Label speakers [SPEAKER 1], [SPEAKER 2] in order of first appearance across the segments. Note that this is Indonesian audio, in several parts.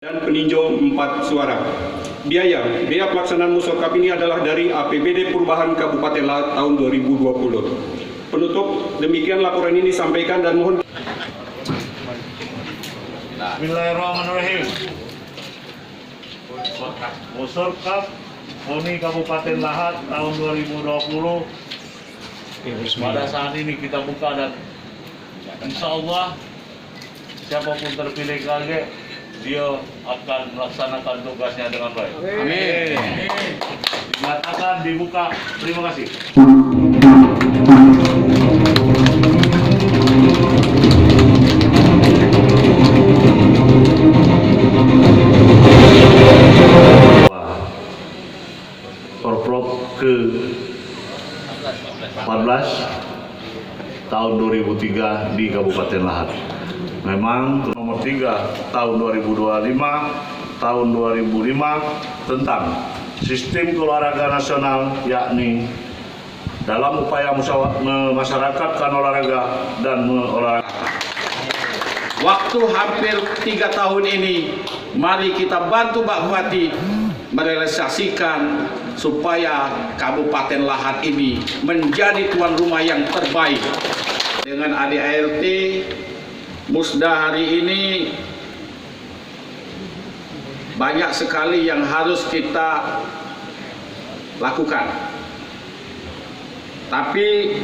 [SPEAKER 1] dan peninjau 4 suara. Biaya pelaksanaan Musyawakaf ini adalah dari APBD Perubahan Kabupaten Lahat tahun 2020. Penutup, demikian laporan ini disampaikan dan mohon.
[SPEAKER 2] Bismillahirrahmanirrahim. Musyawakaf KONI Kabupaten Lahat tahun 2020. Pada saat ini kita buka dan insya Allah siapapun terpilih lagi dia akan melaksanakan tugasnya dengan baik. Amin. Dinyatakan dibuka. Terima kasih. Perprov ke 14 tahun 2003 di Kabupaten Lahat. Memang nomor 3 tahun 2025 tahun 2005 tentang sistem keolahragaan nasional, yakni dalam upaya memasyarakatkan olahraga dan mengolahraga.
[SPEAKER 3] Waktu hampir 3 tahun ini, mari kita bantu Pak Bupati merealisasikan supaya Kabupaten Lahat ini menjadi tuan rumah yang terbaik. Dengan ADART Musda hari ini banyak sekali yang harus kita lakukan. Tapi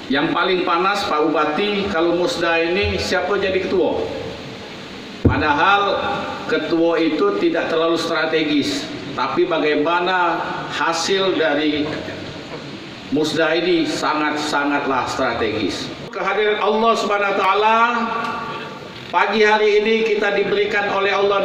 [SPEAKER 3] yang paling panas Pak Bupati, kalau Musda ini siapa jadi ketua? Padahal ketua itu tidak terlalu strategis, tapi bagaimana hasil dari Musda ini sangat-sangatlah strategis. Kehadiran Allah Subhanahu wa taala pagi hari ini kita diberikan oleh Allah